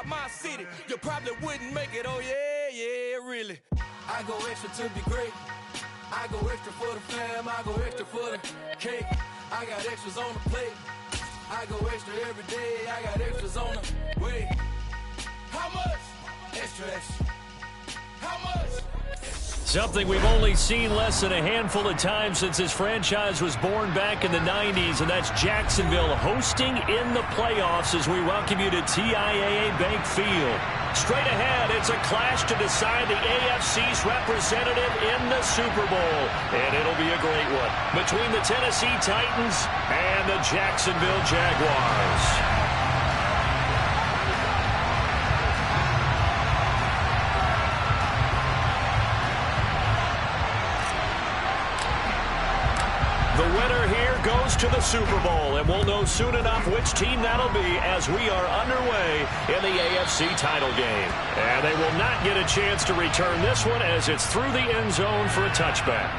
about my city, you probably wouldn't make it. Oh yeah, really. I go extra to be great. I go extra for the fam. I go extra for the cake. I got extras on the plate. I go extra every day. I got extras on the way. How much? Extra, extra. How much? Something we've only seen less than a handful of times since this franchise was born back in the 90s, and that's Jacksonville hosting in the playoffs as we welcome you to TIAA Bank Field. Straight ahead, it's a clash to decide the AFC's representative in the Super Bowl, and it'll be a great one between the Tennessee Titans and the Jacksonville Jaguars. The winner here goes to the Super Bowl, and we'll know soon enough which team that'll be as we are underway in the AFC title game. And they will not get a chance to return this one as it's through the end zone for a touchback.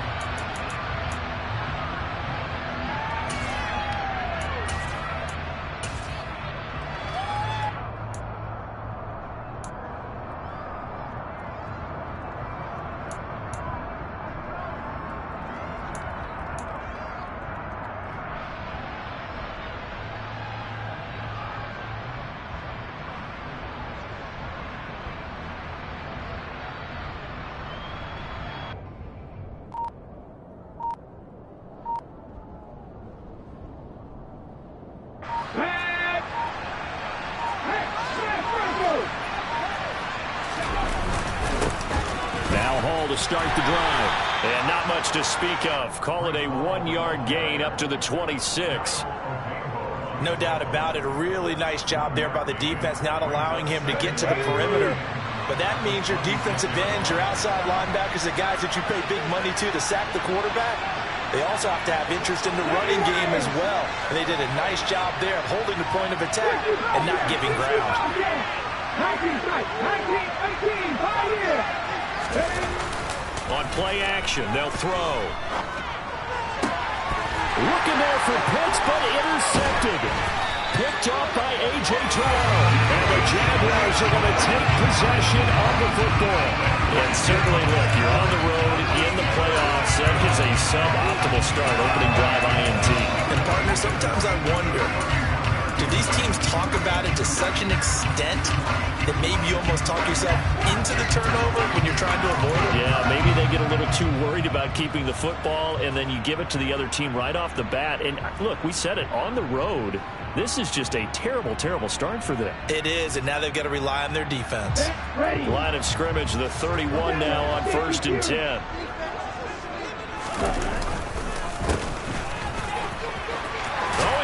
To start the drive, and not much to speak of. Call it a 1-yard gain up to the 26. No doubt about it. A really nice job there by the defense, not allowing him to get to the perimeter. But that means your defensive ends, your outside linebackers, the guys that you pay big money to sack the quarterback, they also have to have interest in the running game as well. And they did a nice job there of holding the point of attack and not giving ground. On play action, they'll throw. Looking there for Pitts, but intercepted. Picked off by A.J. Terrell. And the Jaguars are going to take possession of the football. And certainly, look, you're on the road in the playoffs. That is a suboptimal start, opening drive INT. And, partner, sometimes I wonder, do these teams talk about it to such an extent that maybe you almost talk yourself into the turnover when you're trying to avoid it? Yeah, maybe they get a little too worried about keeping the football, and then you give it to the other team right off the bat. And, look, we said it, on the road, this is just a terrible, terrible start for them. It is, and now they've got to rely on their defense. Line of scrimmage, the 31 now on 1st and 10.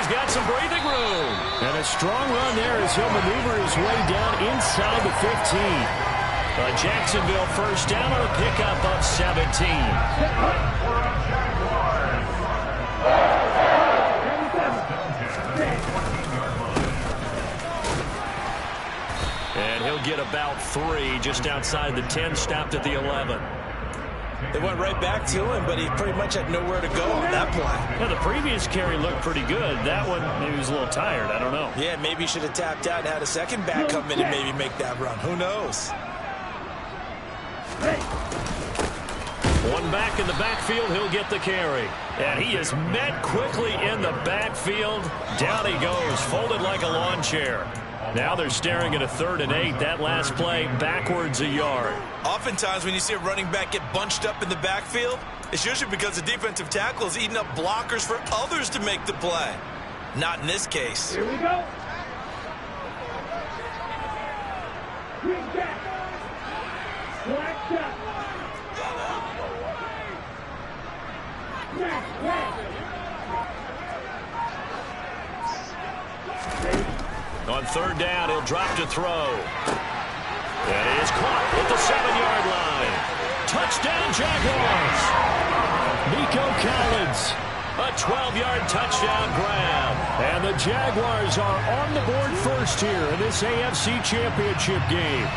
Got some breathing room. And a strong run there as he'll maneuver his way down inside the 15. Jacksonville first down on a pickup of 17. And he'll get about 3 just outside the 10, stopped at the 11. They went right back to him, but he pretty much had nowhere to go on that play. Yeah, the previous carry looked pretty good. That one, maybe he was a little tired. I don't know. Yeah, maybe he should have tapped out and had a second back come in and maybe make that run. Who knows? One back in the backfield, he'll get the carry. And he is met quickly in the backfield. Down he goes, folded like a lawn chair. Now they're staring at a 3rd and 8. That last play, backwards a yard. Oftentimes when you see a running back get bunched up in the backfield, it's usually because the defensive tackle is eating up blockers for others to make the play. Not in this case. Here we go. Quick back. Black shot. On 3rd down, he'll drop to throw. And he is caught at the 7-yard line. Touchdown, Jaguars. Nico Collins, a 12-yard touchdown grab. And the Jaguars are on the board first here in this AFC Championship game.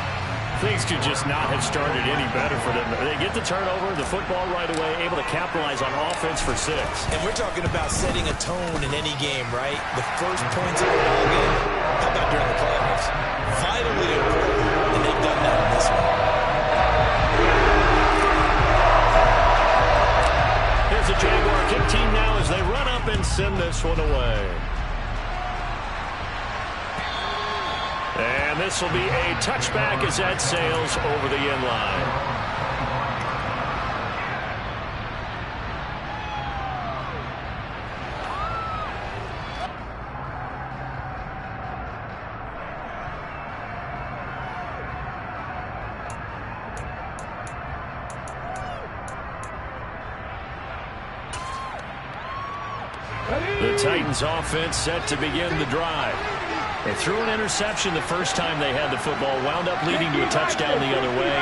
Things could just not have started any better for them. They get the turnover, the football right away, able to capitalize on offense for 6. And we're talking about setting a tone in any game, right? The first points of the ball game, how about during the playoffs? Vitally this one away. And this will be a touchback as that sails over the end line. The Titans offense set to begin the drive. They threw an interception the first time they had the football, wound up leading to a touchdown the other way.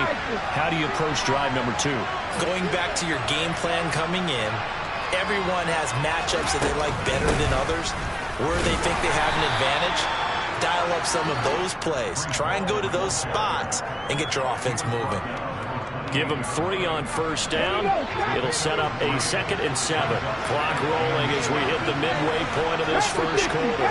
How do you approach drive number 2? Going back to your game plan coming in, everyone has matchups that they like better than others. Where they think they have an advantage, dial up some of those plays. Try and go to those spots and get your offense moving. Give them 3 on first down. It'll set up a 2nd and 7. Clock rolling as we hit the midway point of this first quarter.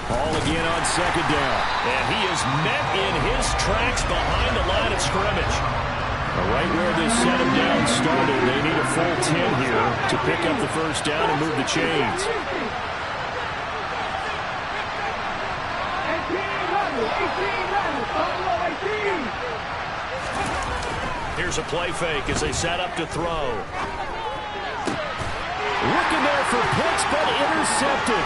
Ball again on 2nd down. And he is met in his tracks behind the line of scrimmage. Right where this set him down started, they need a full 10 here to pick up the first down and move the chains. Here's a play fake as they set up to throw. Looking there for Pitts, but intercepted.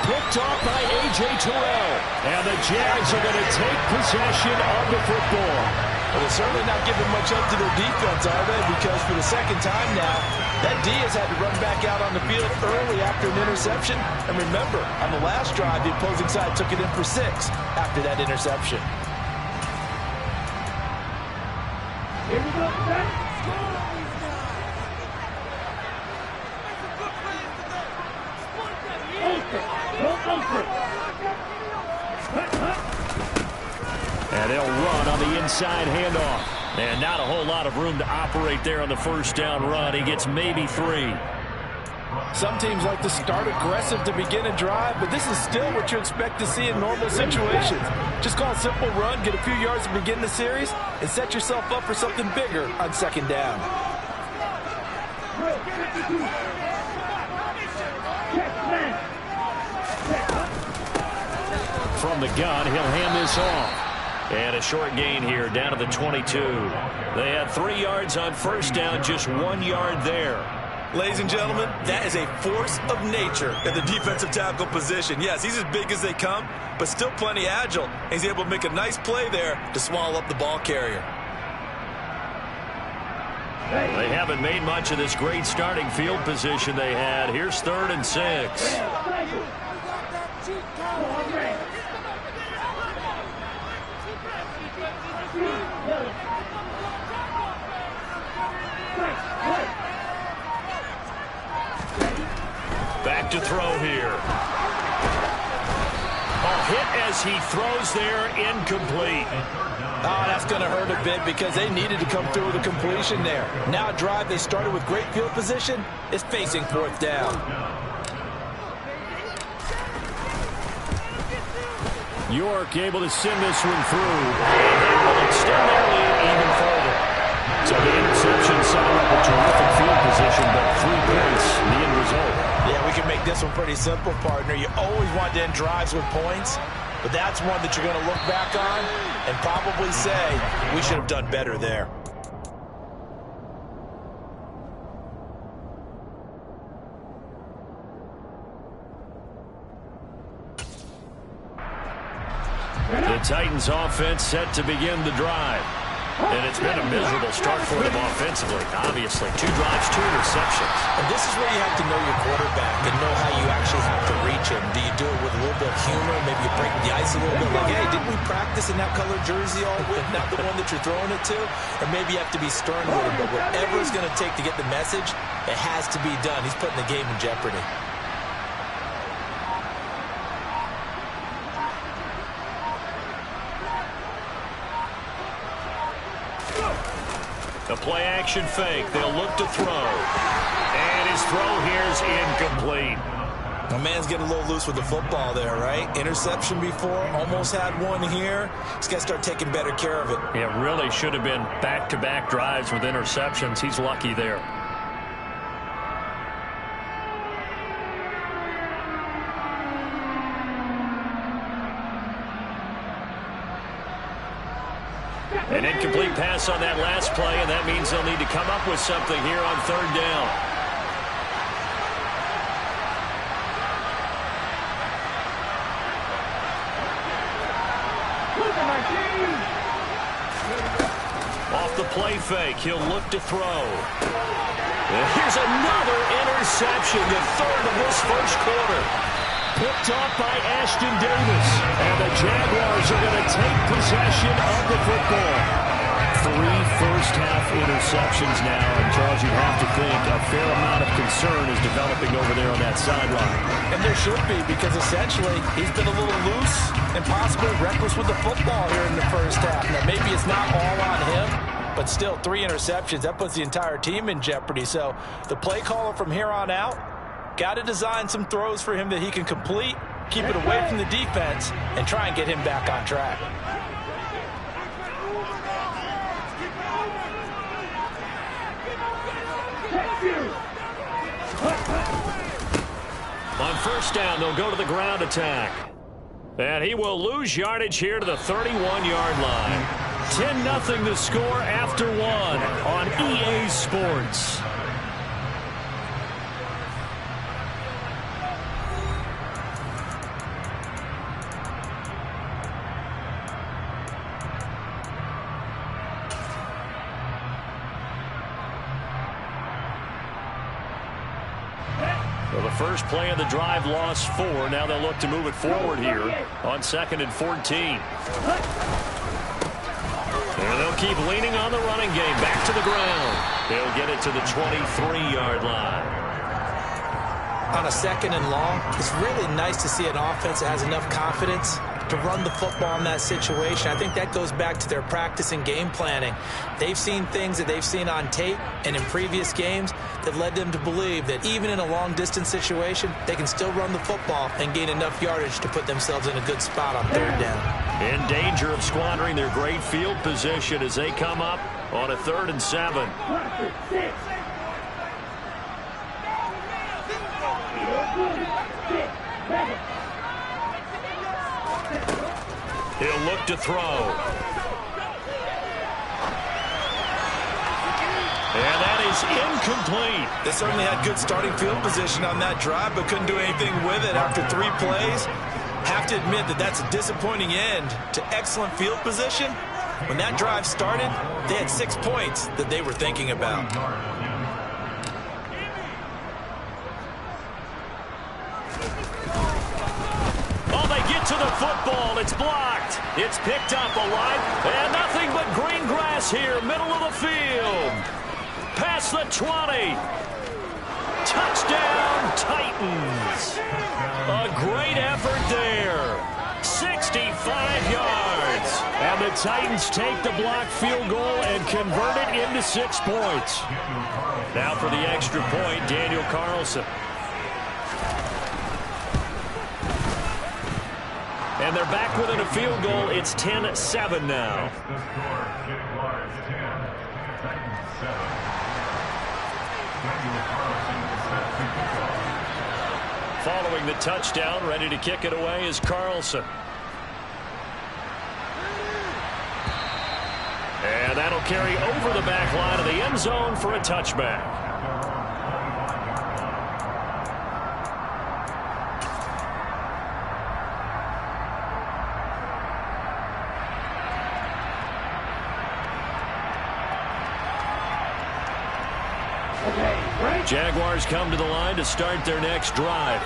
Picked off by A.J. Terrell. And the Jags are going to take possession of the football. Well, they're certainly not giving much up to their defense, are they? Because for the second time now, that D has had to run back out on the field early after an interception. And remember, on the last drive, the opposing side took it in for 6 after that interception. Here we go, set. And they'll run on the inside handoff. And not a whole lot of room to operate there on the first down run. He gets maybe 3. Some teams like to start aggressive to begin a drive, but this is still what you expect to see in normal situations. Just call a simple run, get a few yards to begin the series, and set yourself up for something bigger on 2nd down. From the gun, he'll hand this off. And a short gain here down to the 22. They had 3 yards on first down, just 1 yard there. Ladies and gentlemen, that is a force of nature at the defensive tackle position. Yes, he's as big as they come, but still plenty agile. He's able to make a nice play there to swallow up the ball carrier. They haven't made much of this great starting field position they had. Here's 3rd and 6. Back to throw here. A hit as he throws there, incomplete. Oh, that's going to hurt a bit because they needed to come through with a completion there. Now a drive they started with great field position is facing 4th down. York able to send this one through. And they will extend their lead even further. So the interception set up a terrific field position, but 3 points, the end result. Yeah, we can make this one pretty simple, partner. You always want to end drives with points, but that's one that you're going to look back on and probably say, we should have done better there. The Titans offense set to begin the drive. And it's been a miserable start for them offensively. Obviously, 2 drives, 2 interceptions. And this is where you have to know your quarterback and know how you actually have to reach him. Do you do it with a little bit of humor? Maybe you break the ice a little bit. Like, hey, didn't we practice in that colored jersey all week? Not the one that you're throwing it to? Or maybe you have to be stern with him. But whatever it's going to take to get the message, it has to be done. He's putting the game in jeopardy. The play-action fake. They'll look to throw. And his throw here is incomplete. My man's getting a little loose with the football there, right? Interception before, almost had one here. He's got to start taking better care of it. It really should have been back-to-back drives with interceptions. He's lucky there. An incomplete pass on that last play, and that means they'll need to come up with something here on third down. Off the play fake, he'll look to throw. And here's another interception, the third of this first quarter. Picked off by Ashton Davis. And the Jaguars are going to take possession of the football. 3 first-half interceptions now. And, Charles, you'd have to think a fair amount of concern is developing over there on that sideline. And there should be, because essentially he's been a little loose and possibly reckless with the football here in the first half. Now, maybe it's not all on him, but still 3 interceptions. That puts the entire team in jeopardy. So the play caller from here on out got to design some throws for him that he can complete, keep it away from the defense, and try and get him back on track. On first down, they'll go to the ground attack. And he will lose yardage here to the 31-yard line. 10-0 the score after 1 on EA Sports. Well, the first play of the drive lost 4. Now they'll look to move it forward here on 2nd and 14. And they'll keep leaning on the running game. Back to the ground. They'll get it to the 23-yard line. On a 2nd and long, it's really nice to see an offense that has enough confidence to run the football in that situation. I think that goes back to their practice and game planning. They've seen things that they've seen on tape and in previous games that led them to believe that even in a long-distance situation, they can still run the football and gain enough yardage to put themselves in a good spot on 3rd down. In danger of squandering their great field position as they come up on a 3rd and 7. He'll look to throw. And that is incomplete. They certainly had good starting field position on that drive, but couldn't do anything with it after 3 plays. Have to admit that that's a disappointing end to excellent field position. When that drive started, they had 6 points that they were thinking about. To the football, it's blocked. It's picked up alive, and nothing but green grass here, middle of the field. Past the 20. Touchdown, Titans. A great effort there. 65 yards. And the Titans take the blocked field goal and convert it into 6 points. Now for the extra point, Daniel Carlson. And they're back within a field goal. It's 10-7 now. Following the touchdown, ready to kick it away is Carlson. And that'll carry over the back line of the end zone for a touchback. Jaguars come to the line to start their next drive.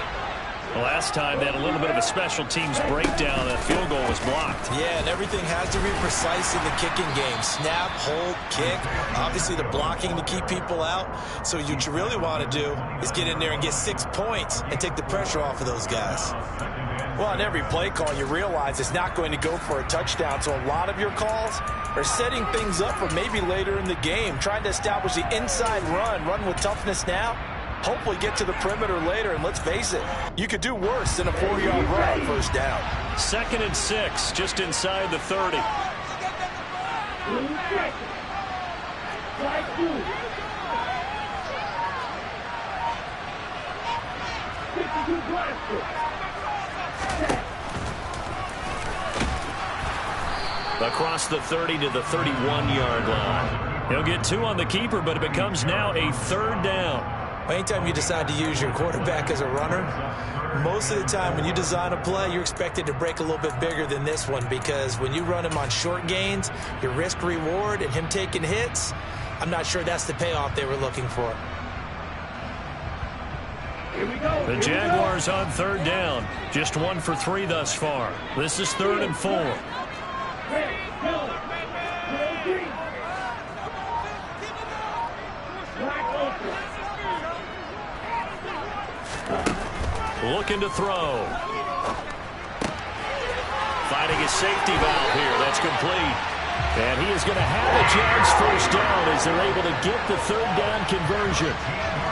Last time they had a little bit of a special teams breakdown. That field goal was blocked. Yeah, and everything has to be precise in the kicking game. Snap, hold, kick. Obviously the blocking to keep people out. So what you really want to do is get in there and get 6 points and take the pressure off of those guys. Well, on every play call, you realize it's not going to go for a touchdown. So a lot of your calls are setting things up for maybe later in the game, trying to establish the inside run with toughness now, hopefully get to the perimeter later. And let's face it, you could do worse than a 4-yard run on first down. 2nd and 6, just inside the 30. Across the 30 to the 31-yard line. He'll get 2 on the keeper, but it becomes now a 3rd down. Anytime you decide to use your quarterback as a runner, most of the time when you design a play, you're expected to break a little bit bigger than this one, because when you run him on short gains, your risk-reward and him taking hits, I'm not sure that's the payoff they were looking for. The Jaguars on 3rd down. Just 1 for 3 thus far. This is 3rd and 4. Looking to throw. Finding his safety valve here. That's complete. And he is going to have the Jags first down as they're able to get the 3rd down conversion.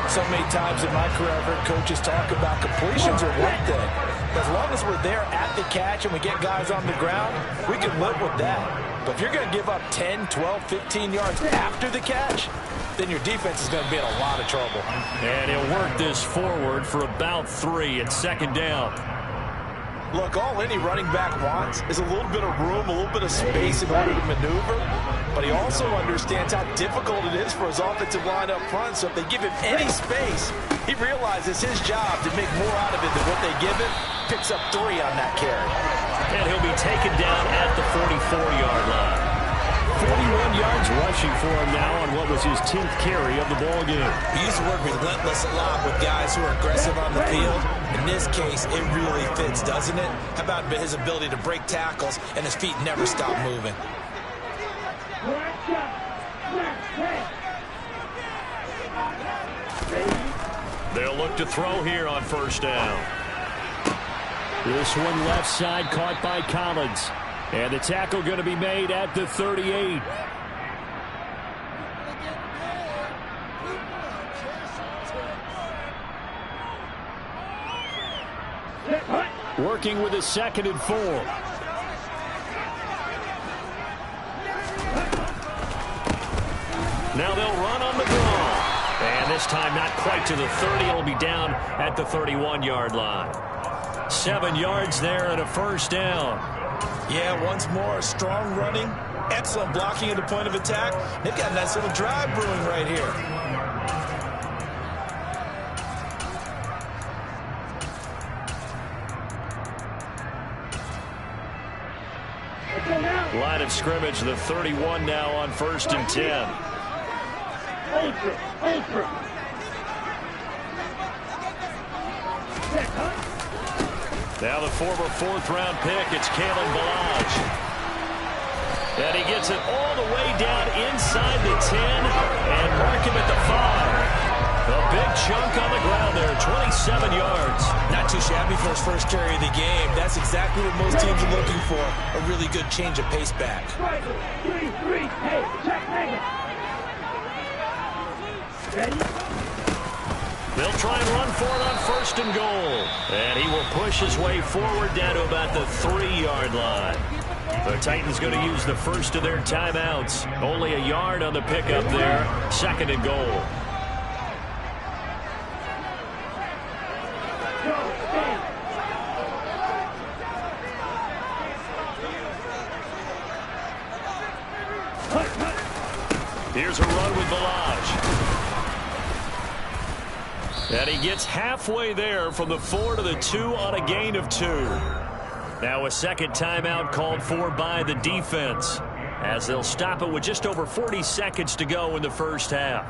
So many times in my career, I've heard coaches talk about completions are one thing. As long as we're there at the catch and we get guys on the ground, we can live with that. But if you're going to give up 10, 12, 15 yards after the catch, then your defense is going to be in a lot of trouble. And he'll work this forward for about 3 at 2nd down. Look, all any running back wants is a little bit of room, a little bit of space in order to maneuver. But he also understands how difficult it is for his offensive line up front. So if they give him any space, he realizes his job to make more out of it than what they give him. Picks up 3 on that carry. And he'll be taken down at the 44-yard line. 41 yards rushing for him now on what was his 10th carry of the ball game. We use the word relentless a lot with guys who are aggressive on the field. In this case, it really fits, doesn't it? How about his ability to break tackles and his feet never stop moving? They'll look to throw here on first down. This one left side caught by Collins. And the tackle going to be made at the 38. Working with a 2nd and 4. Now they'll run on the draw. And this time not quite to the 30. It'll be down at the 31-yard line. 7 yards there and a first down. Yeah, once more, strong running, excellent blocking at the point of attack. They've got a nice little drive brewing right here. Line of scrimmage, the 31 now on 1st and 10. Now the former 4th-round pick, it's Kalen Ballage. And he gets it all the way down inside the 10 and mark him at the 5. A big chunk on the ground there, 27 yards. Not too shabby for his first carry of the game. That's exactly what most teams are looking for, a really good change of pace back. They'll try and run for it on 1st and goal. And he will push his way forward down to about the 3-yard line. The Titans going to use the first of their timeouts. Only a yard on the pickup there. 2nd and goal. Here's a run with Ballage. And he gets halfway there from the 4 to the 2 on a gain of 2. Now a 2nd timeout called for by the defense, as they'll stop it with just over 40 seconds to go in the first half.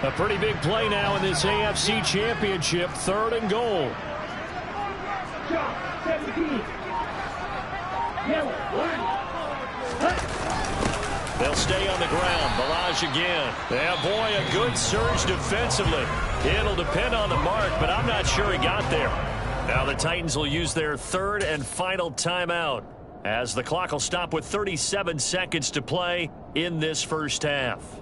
A pretty big play now in this AFC Championship. 3rd and goal. They'll stay on the ground. Ballage again. Yeah, boy, a good surge defensively. It'll depend on the mark, but I'm not sure he got there. Now the Titans will use their third and final timeout, as the clock will stop with 37 seconds to play in this first half.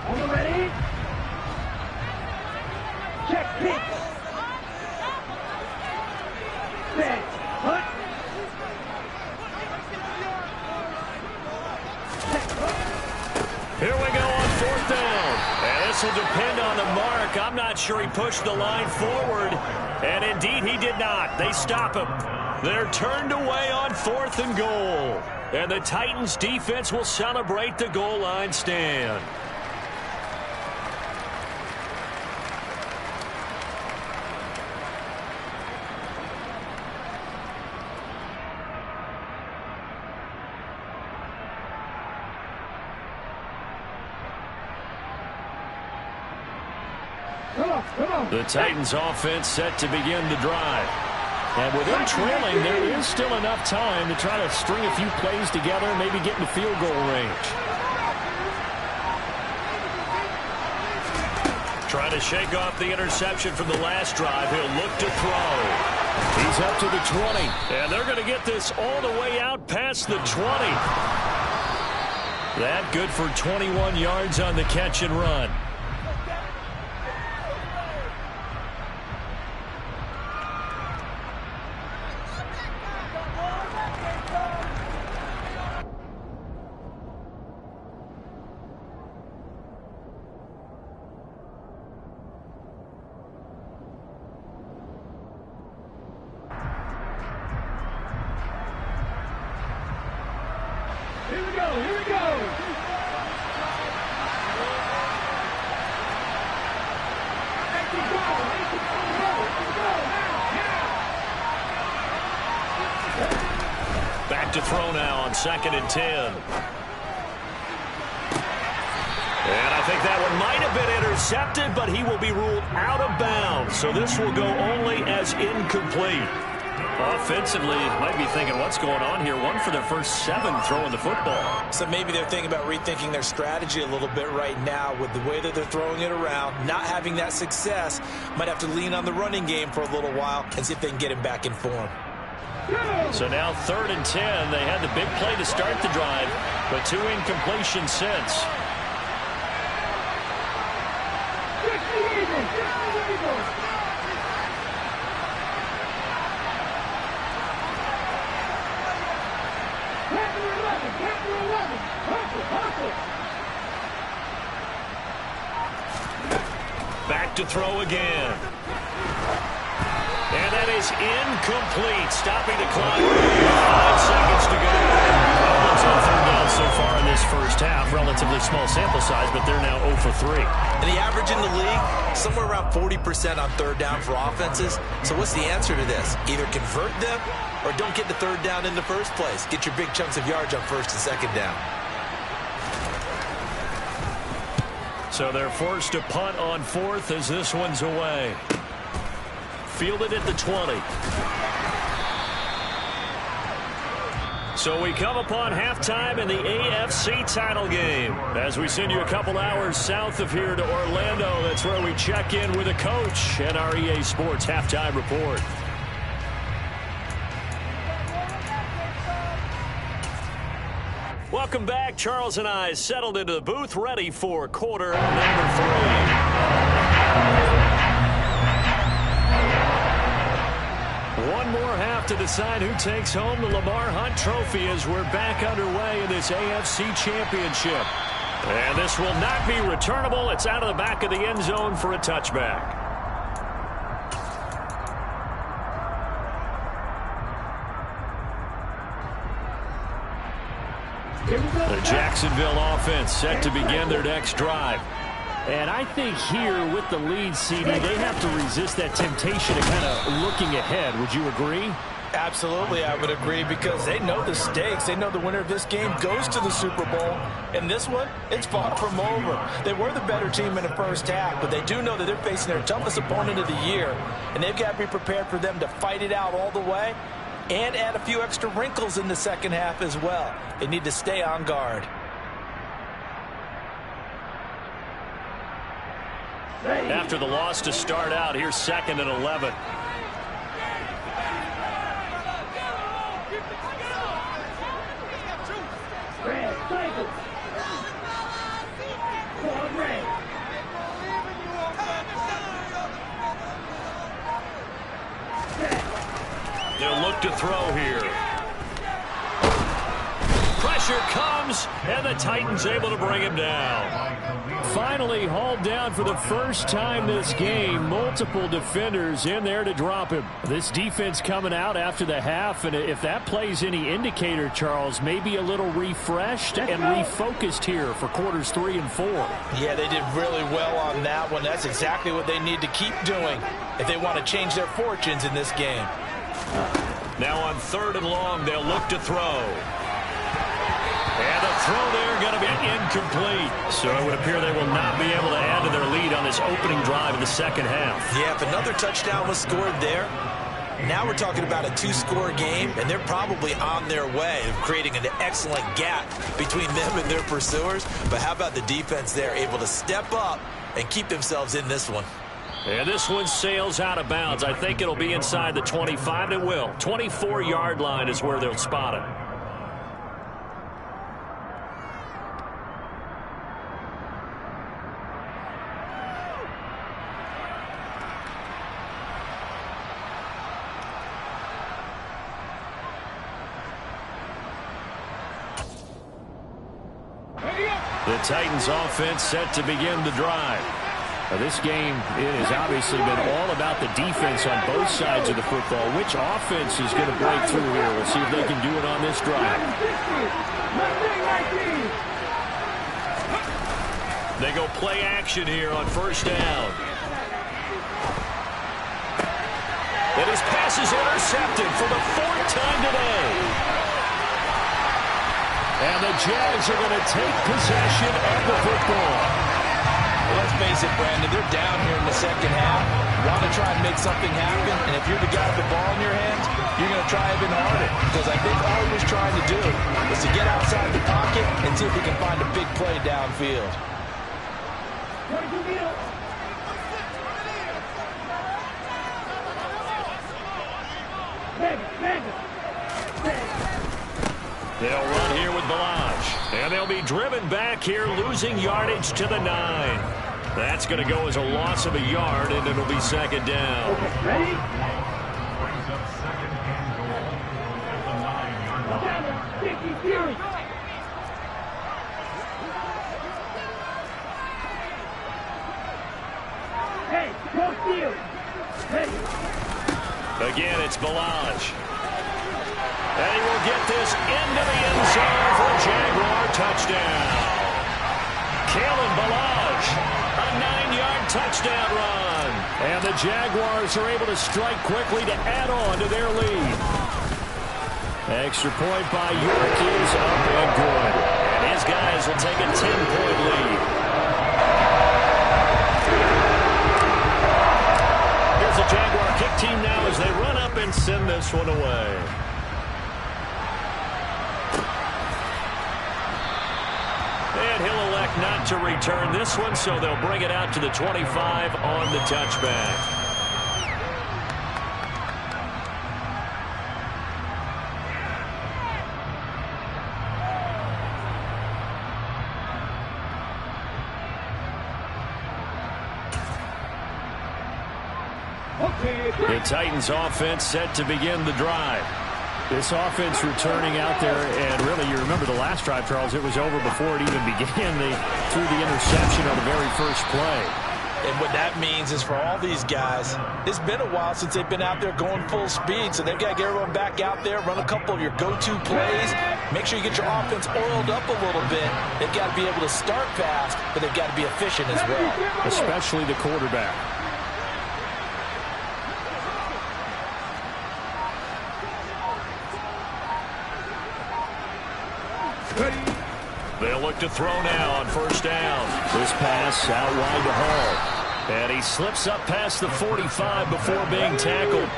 Are you ready? Check pitch. Set. Hunt. Here we go on fourth down. And this will depend on the mark. I'm not sure he pushed the line forward. And indeed he did not. They stop him. They're turned away on fourth and goal. And the Titans defense will celebrate the goal line stand. The Titans offense set to begin the drive. And with them trailing, there is still enough time to try to string a few plays together and maybe get into field goal range. Trying to shake off the interception from the last drive. He'll look to throw. He's up to the 20. And they're going to get this all the way out past the 20. That good for 21 yards on the catch and run. Here we go, here we go. Back to throw now on 2nd and 10. And I think that one might have been intercepted, but he will be ruled out of bounds. So this will go only as incomplete. Offensively, might be thinking, what's going on here? One for their first 7 throwing the football. So maybe they're thinking about rethinking their strategy a little bit right now with the way that they're throwing it around, not having that success. Might have to lean on the running game for a little while and see if they can get him back in form. So now 3rd and 10. They had the big play to start the drive, but 2 incompletions since. Back to throw again. And that is incomplete. Stopping the clock. 5 seconds to go. Offense on 3rd down so far in this first half. Relatively small sample size, but they're now 0 for 3. And the average in the league, somewhere around 40% on 3rd down for offenses. So what's the answer to this? Either convert them or don't get the 3rd down in the first place. Get your big chunks of yards on 1st and 2nd down. So they're forced to punt on 4th as this one's away. Fielded at the 20. So we come upon halftime in the AFC title game. As we send you a couple hours south of here to Orlando, that's where we check in with a coach and our EA Sports halftime report. Welcome back. Charles and I settled into the booth, ready for quarter number 3. One more half to decide who takes home the Lamar Hunt Trophy as we're back underway in this AFC Championship. And this will not be returnable. It's out of the back of the end zone for a touchback. The Jacksonville offense set to begin their next drive. And I think here with the lead, CD, they have to resist that temptation of kind of looking ahead. Would you agree? Absolutely, I would agree, because they know the stakes. They know the winner of this game goes to the Super Bowl. And this one, it's far from over. They were the better team in the first half, but they do know that they're facing their toughest opponent of the year, and they've got to be prepared for them to fight it out all the way and add a few extra wrinkles in the second half as well. They need to stay on guard. After the loss to start out, here's 2nd and 11. They'll look to throw here. Pressure comes, and the Titans able to bring him down. Finally hauled down for the first time this game. Multiple defenders in there to drop him. This defense coming out after the half, and if that plays any indicator, Charles, maybe a little refreshed and refocused here for quarters 3 and 4. Yeah, they did really well on that one. That's exactly what they need to keep doing if they want to change their fortunes in this game. Now on 3rd and long, they'll look to throw. And the throw there going to be incomplete. So it would appear they will not be able to add to their lead on this opening drive in the second half. Yeah, if another touchdown was scored there, now we're talking about a 2-score game, and they're probably on their way of creating an excellent gap between them and their pursuers. But how about the defense there, able to step up and keep themselves in this one? And this one sails out of bounds. I think it'll be inside the 25. It will. 24-yard line is where they'll spot it. The Titans offense set to begin the drive. Now this game, it has obviously been all about the defense on both sides of the football. Which offense is going to break through here? We'll see if they can do it on this drive. They go play action here on 1st down. And his pass is intercepted for the 4th time today. And the Jags are going to take possession of the football. Well, let's face it, Brandon, they're down here in the second half. Want to try and make something happen, and if you're the guy with the ball in your hands, you're going to try even harder. Because I think all he was trying to do was to get outside the pocket and see if he can find a big play downfield. They'll run here with Balaj. And they'll be driven back here, losing yardage to the 9. That's going to go as a loss of a yard, and it'll be 2nd down. Okay, ready? Hey, go field. Hey. Again, it's Balaj. And he will get this into the end zone for a Jaguar touchdown. Kalen Balaj, a 9-yard touchdown run. And the Jaguars are able to strike quickly to add on to their lead. Extra point by York is up and good. And his guys will take a 10-point lead. Here's the Jaguar kick team now as they run up and send this one away. And he'll elect not to return this one, so they'll bring it out to the 25 on the touchback. The Titans offense set to begin the drive. This offense returning out there, and really, you remember the last drive, Charles, it was over before it even began. They threw the interception on the very first play. And what that means is for all these guys, it's been a while since they've been out there going full speed, so they've got to get everyone back out there, run a couple of your go-to plays, make sure you get your offense oiled up a little bit. They've got to be able to start fast, but they've got to be efficient as well. Especially the quarterback. They'll look to throw now on first down. This pass out wide to Hall. And he slips up past the 45 before being tackled.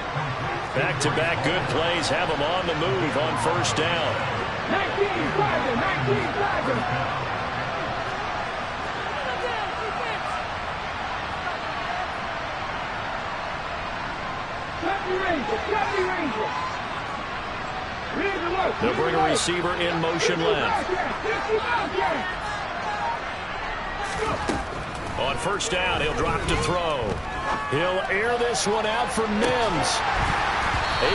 Back-to-back good plays have him on the move on first down. 19 flaggers. They'll bring a receiver in motion left. On first down, he'll drop to throw. He'll air this one out for Mims.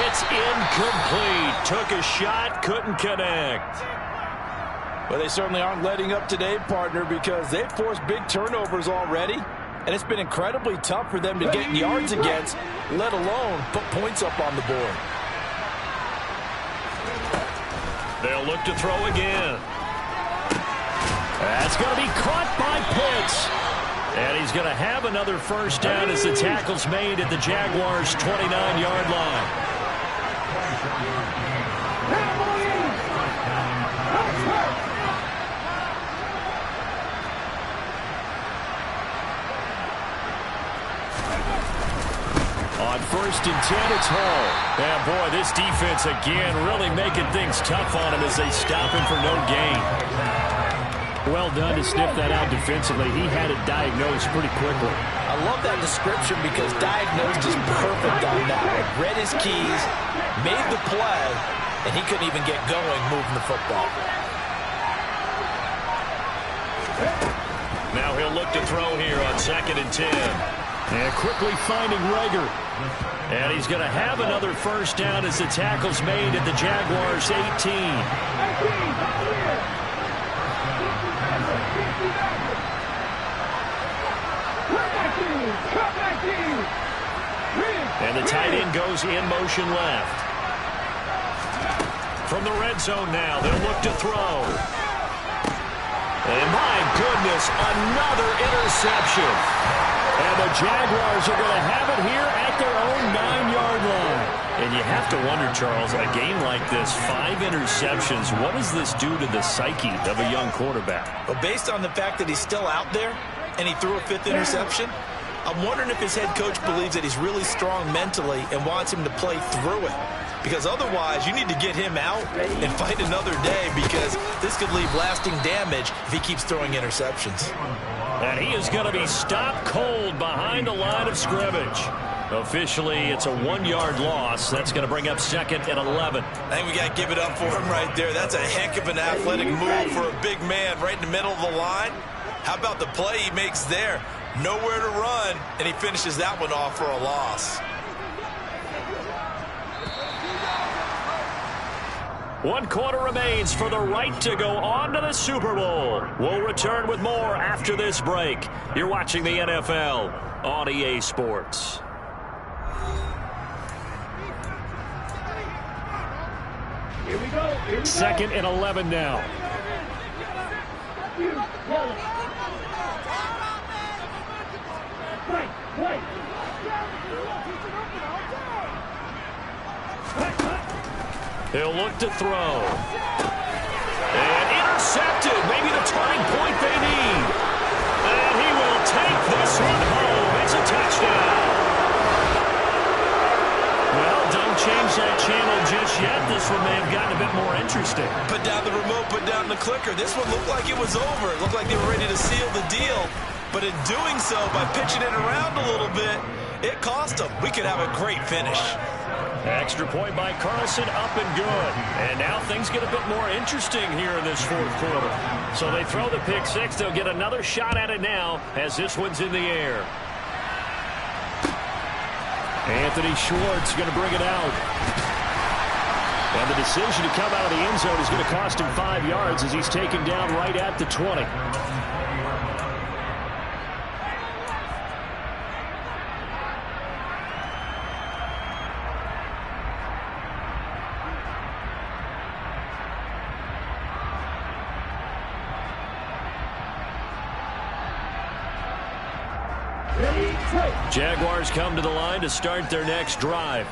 It's incomplete. Took a shot, couldn't connect. Well, they certainly aren't letting up today, partner, because they've forced big turnovers already. And it's been incredibly tough for them to get yards against, let alone put points up on the board. They'll look to throw again. That's going to be caught by Pitts. And he's going to have another first down as the tackle's made at the Jaguars' 29-yard line. On first and 10, it's Hall. And boy, this defense again really making things tough on him as they stop him for no gain. Well done to sniff that out defensively. He had it diagnosed pretty quickly. I love that description because diagnosed is perfect on that. Read his keys, made the play, and he couldn't even get going moving the football. Now he'll look to throw here on second and 10. And quickly finding Reagor. And he's going to have another first down as the tackle's made at the Jaguars' 18. And the tight end goes in motion left. From the red zone now, they'll look to throw. And my goodness, another interception. And the Jaguars are going to have it here at their own 9-yard line. And you have to wonder, Charles, in a game like this, 5 interceptions, what does this do to the psyche of a young quarterback? But based on the fact that he's still out there and he threw a 5th interception, I'm wondering if his head coach believes that he's really strong mentally and wants him to play through it. Because otherwise, you need to get him out and fight another day because this could leave lasting damage if he keeps throwing interceptions. And he is going to be stopped cold behind the line of scrimmage. Officially, it's a 1-yard loss. That's going to bring up second and 11. I think we got to give it up for him right there. That's a heck of an athletic move for a big man right in the middle of the line. How about the play he makes there? Nowhere to run, and he finishes that one off for a loss. 1 quarter remains for the right to go on to the Super Bowl. We'll return with more after this break. You're watching the NFL on EA Sports. Here we go. Second and 11 now. He'll look to throw. And intercepted. Maybe the turning point they need. And he will take this one home. It's a touchdown. Well, don't change that channel just yet. This one may have gotten a bit more interesting. Put down the remote, put down the clicker. This one looked like it was over. It looked like they were ready to seal the deal. But in doing so, by pitching it around a little bit, it cost them. We could have a great finish. Extra point by Carlson, up and good. And now things get a bit more interesting here in this 4th quarter. So they throw the pick 6. They'll get another shot at it now as this one's in the air. Anthony Schwartz going to bring it out. And the decision to come out of the end zone is going to cost him 5 yards as he's taken down right at the 20. Jaguars come to the line to start their next drive.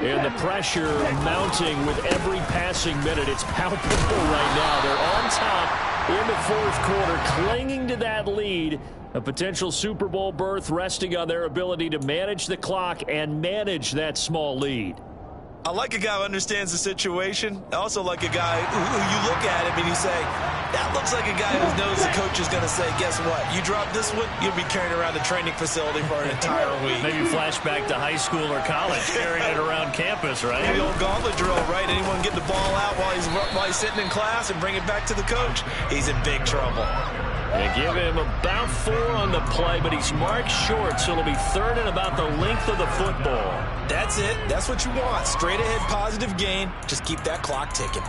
And the pressure mounting with every passing minute. It's palpable right now. They're on top in the fourth quarter, clinging to that lead. A potential Super Bowl berth resting on their ability to manage the clock and manage that small lead. I like a guy who understands the situation. I also like a guy who you look at him and you say, that looks like a guy who knows the coach is going to say, guess what? You drop this one, you'll be carrying around the training facility for an entire week. Maybe flashback to high school or college, carrying it around campus, right? The old gauntlet drill, right? Anyone get the ball out while he's sitting in class and bring it back to the coach? He's in big trouble. They give him about 4 on the play, but he's marked short, so it'll be third and about the length of the football. That's it. That's what you want. Straight ahead, positive gain. Just keep that clock ticking.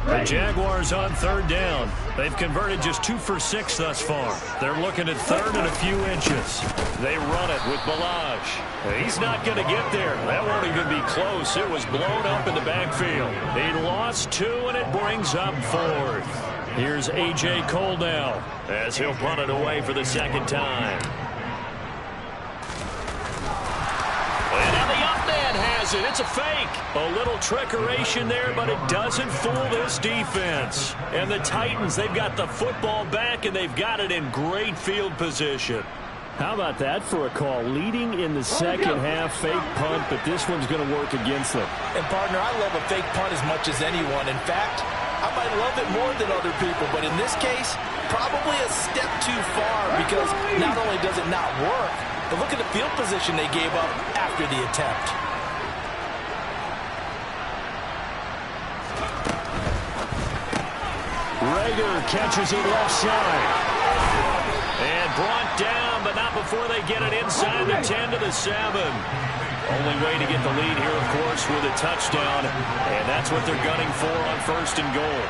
The Jaguars on third down. They've converted just 2 for 6 thus far. They're looking at third and a few inches. They run it with Balaj. He's not going to get there. That won't even be close. It was blown up in the backfield. He lost 2, and it brings up 4th. Here's A.J. Cole now as he'll punt it away for the second time. And now the up man has it. It's a fake. A little trickeration there, but it doesn't fool this defense. And the Titans, they've got the football back, and they've got it in great field position. How about that for a call? Leading in the second half, fake punt, but this one's going to work against them. And, partner, I love a fake punt as much as anyone. In fact, I might love it more than other people, but in this case, probably a step too far because not only does it not work, but look at the field position they gave up after the attempt. Reagor catches it left side. And brought down, but not before they get it inside the 10 to the 7. Only way to get the lead here, of course, with a touchdown. And that's what they're gunning for on first and goal.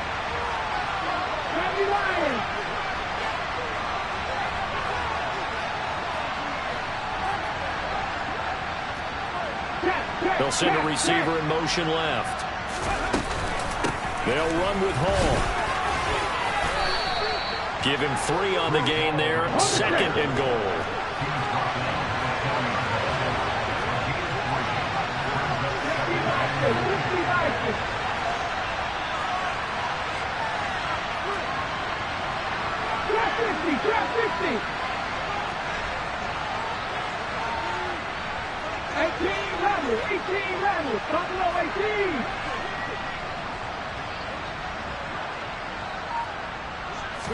They'll send a receiver in motion left. They'll run with Hall. Give him 3 on the gain there. Second and goal. Trap 50. 18 levels. Buffalo 18.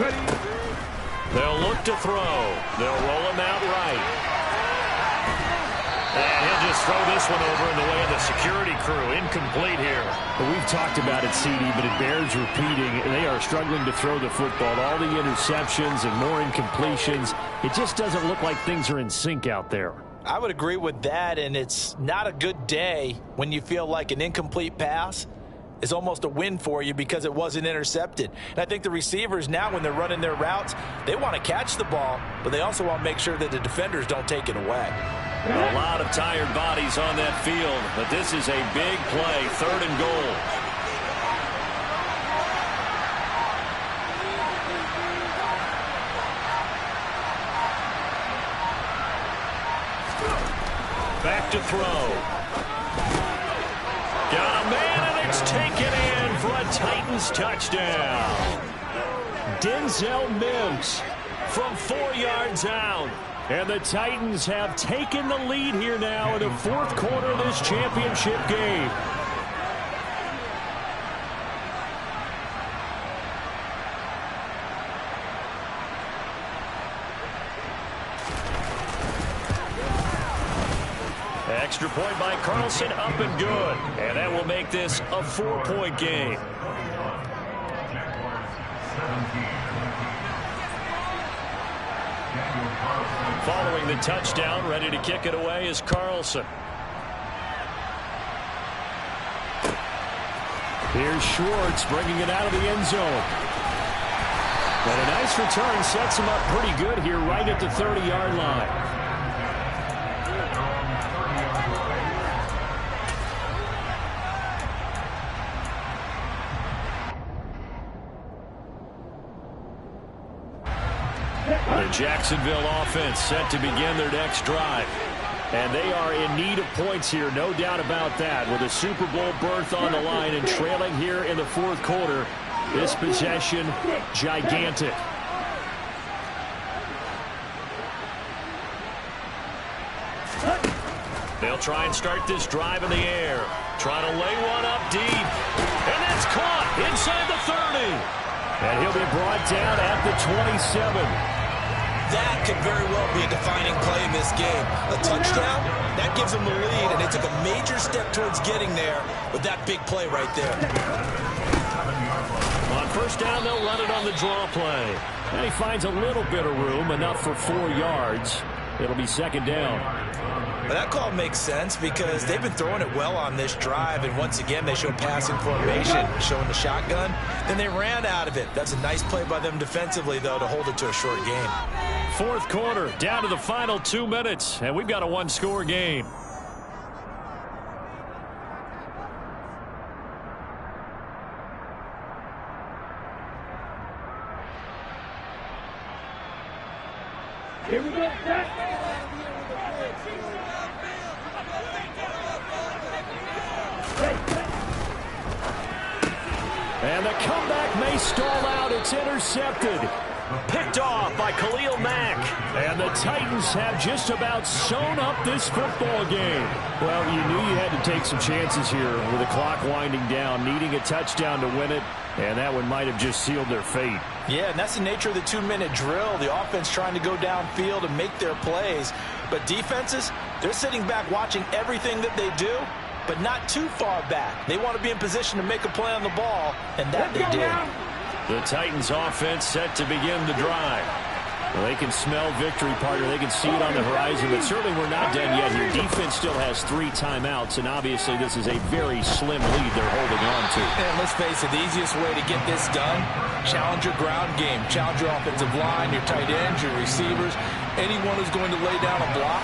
Ready. They'll look to throw. They'll roll him out right. And he'll just throw this one over in the way of the security crew. Incomplete here. Well, we've talked about it, CD, but it bears repeating. They are struggling to throw the football. All the interceptions and more incompletions. It just doesn't look like things are in sync out there. I would agree with that, and it's not a good day when you feel like an incomplete pass is almost a win for you because it wasn't intercepted. And I think the receivers now, when they're running their routes, they want to catch the ball, but they also want to make sure that the defenders don't take it away. A lot of tired bodies on that field, but this is a big play, third and goal. Back to throw. Got a man, and it's taken in for a Titans touchdown. Denzel Mims from 4 yards out. And the Titans have taken the lead here now in the fourth quarter of this championship game. Extra point by Carlson, up and good. And that will make this a 4-point game. Following the touchdown, ready to kick it away is Carlson. Here's Schwartz bringing it out of the end zone. And a nice return sets him up pretty good here right at the 30-yard line. The Jacksonville offense set to begin their next drive. And they are in need of points here, no doubt about that. With a Super Bowl berth on the line and trailing here in the fourth quarter, this possession gigantic. They'll try and start this drive in the air. Trying to lay one up deep. And that's caught inside the 30. And he'll be brought down at the 27. That could very well be a defining play in this game. A touchdown, that gives them the lead, and they took a major step towards getting there with that big play right there. On first down, they'll run it on the draw play. And he finds a little bit of room, enough for 4 yards. It'll be second down. But that call makes sense because they've been throwing it well on this drive, and once again they show passing formation, showing the shotgun. Then they ran out of it. That's a nice play by them defensively, though, to hold it to a short game. Fourth quarter, down to the final 2 minutes, and we've got a one-score game. Here we go, set. And the comeback may stall out. It's intercepted. Picked off by Khalil Mack. And the Titans have just about sewn up this football game. Well, you knew you had to take some chances here with the clock winding down, needing a touchdown to win it, and that one might have just sealed their fate. Yeah, and that's the nature of the 2-minute drill. The offense trying to go downfield and make their plays. But defenses, they're sitting back watching everything that they do, but not too far back. They want to be in position to make a play on the ball, and that they did. The Titans offense set to begin the drive. Well, they can smell victory, partner. They can see it on the horizon, but certainly we're not done yet here. Defense still has 3 timeouts, and obviously this is a very slim lead they're holding on to. And let's face it, the easiest way to get this done, challenge your ground game. Challenge your offensive line, your tight ends, your receivers, anyone who's going to lay down a block.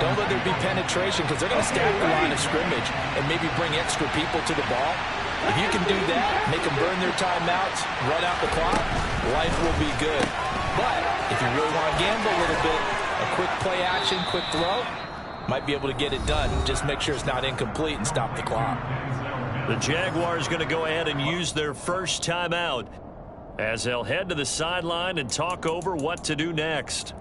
Don't let there be penetration because they're going to stack the line of scrimmage and maybe bring extra people to the ball. If you can do that, make them burn their timeouts, run out the clock, life will be good. But if you really want to gamble a little bit, a quick play action, quick throw, might be able to get it done. Just make sure it's not incomplete and stop the clock. The Jaguars going to go ahead and use their first timeout as they'll head to the sideline and talk over what to do next.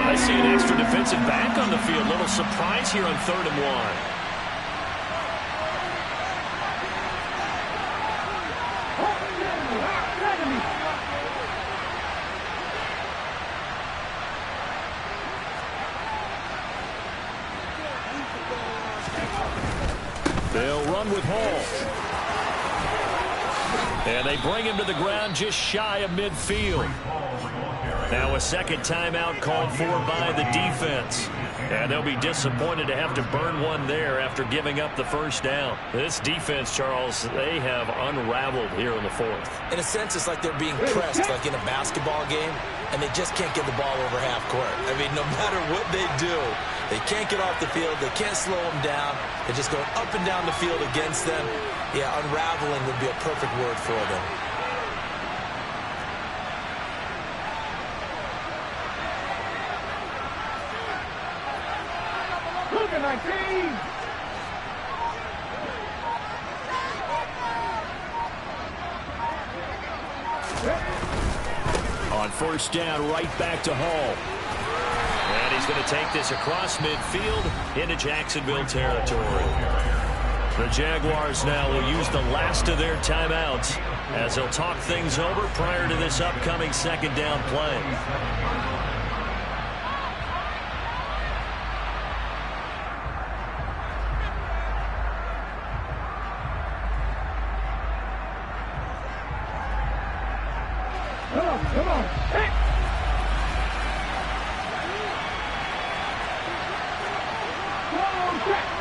I see an extra defensive back on the field. Little surprise here on 3rd and 1. They'll run with Hall. And they bring him to the ground just shy of midfield. Now a second timeout called for by the defense. And they'll be disappointed to have to burn one there after giving up the first down. This defense, Charles, they have unraveled here in the 4th. In a sense, it's like they're being pressed like in a basketball game, and they just can't get the ball over half court. I mean, no matter what they do, they can't get off the field. They can't slow them down. They're just going up and down the field against them. Yeah, unraveling would be a perfect word for them. Look at 19. On first down, right back to Hall. And he's going to take this across midfield into Jacksonville territory. The Jaguars now will use the last of their timeouts as they'll talk things over prior to this upcoming second down play. Come on. Hey.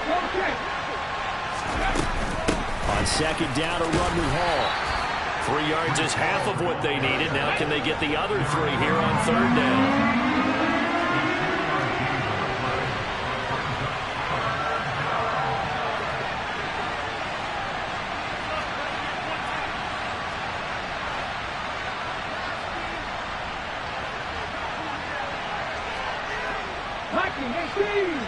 Go check. On second down, a run with Hall. 3 yards is half of what they needed. Now can they get the other 3 here on third down? 18.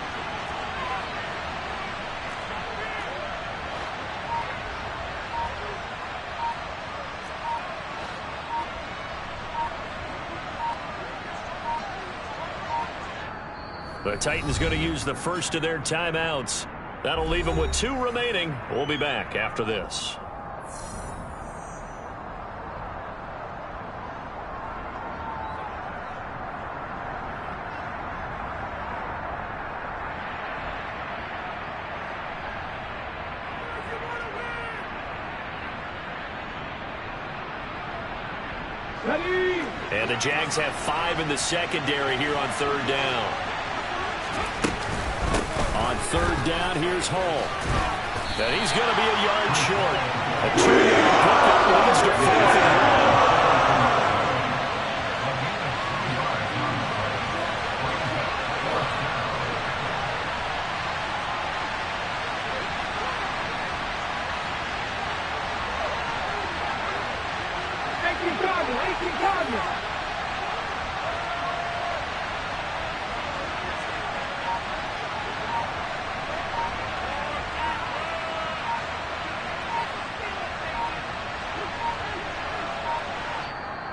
The Titans going to use the first of their timeouts. That'll leave them with 2 remaining. We'll be back after this. Ready. And the Jags have 5 in the secondary here on 3rd down. On 3rd down, here's Hall. And he's going to be a yard short. A 2-yard pickup leads to 4th and 1.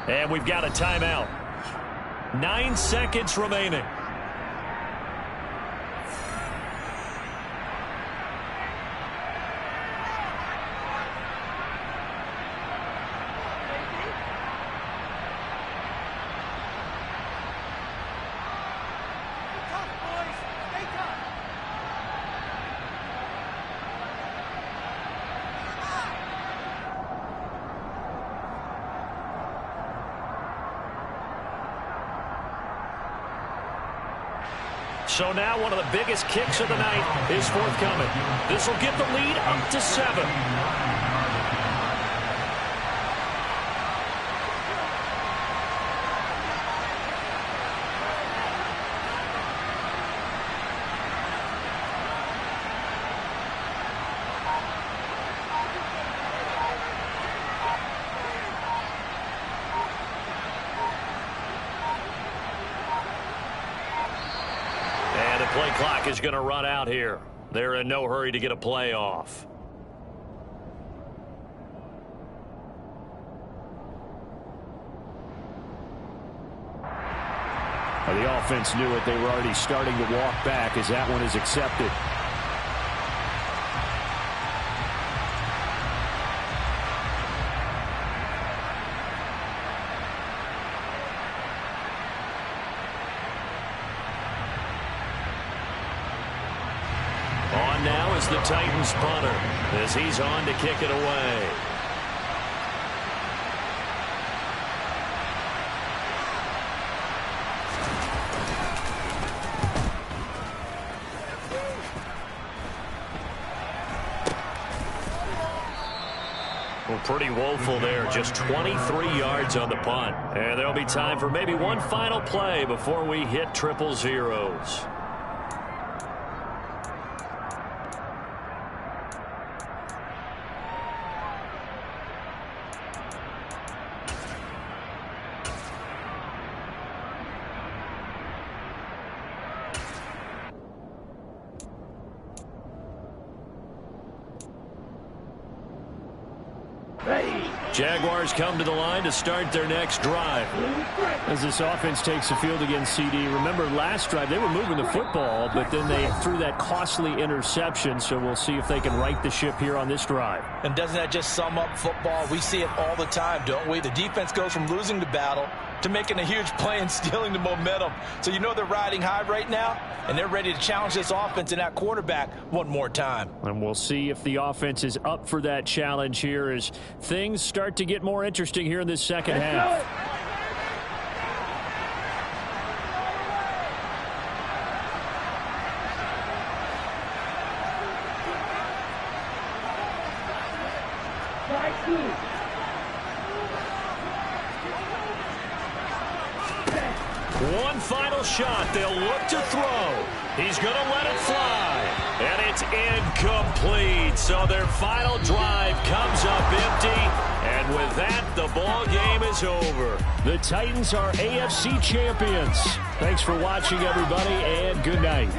And we've got a timeout. 9 seconds remaining. So now one of the biggest kicks of the night is forthcoming. This will get the lead up to 7. Play clock is going to run out here. They're in no hurry to get a play off. The offense knew it. They were already starting to walk back as that one is accepted. Now is the Titans punter as he's on to kick it away. Well, pretty woeful there. Just 23 yards on the punt. And there'll be time for maybe one final play before we hit 000s. Jaguars come to the line to start their next drive. As this offense takes the field against CD, remember last drive they were moving the football, but then they threw that costly interception, so we'll see if they can right the ship here on this drive. And doesn't that just sum up football? We see it all the time, don't we? The defense goes from losing the battle to making a huge play and stealing the momentum. So you know they're riding high right now, and they're ready to challenge this offense and that quarterback one more time. And we'll see if the offense is up for that challenge here as things start to get more interesting here in this second half. One final shot. They'll look to throw. He's going to let it fly. And it's incomplete. So their final drive comes up empty. And with that, the ball game is over. The Titans are AFC champions. Thanks for watching, everybody, and good night.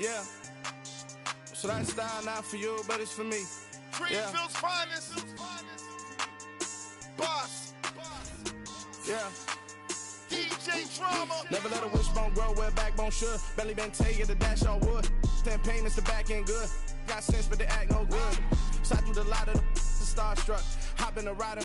Yeah. So that style not for you, but it's for me. Greenfield's finest. Boss. Yeah. DJ Drama. Never let a wishbone grow where backbone should. Belly been taking the dash on wood. Then pain is the back end good. Got sense, but they act no good. So I threw the lot of the starstruck. Hop in the ride.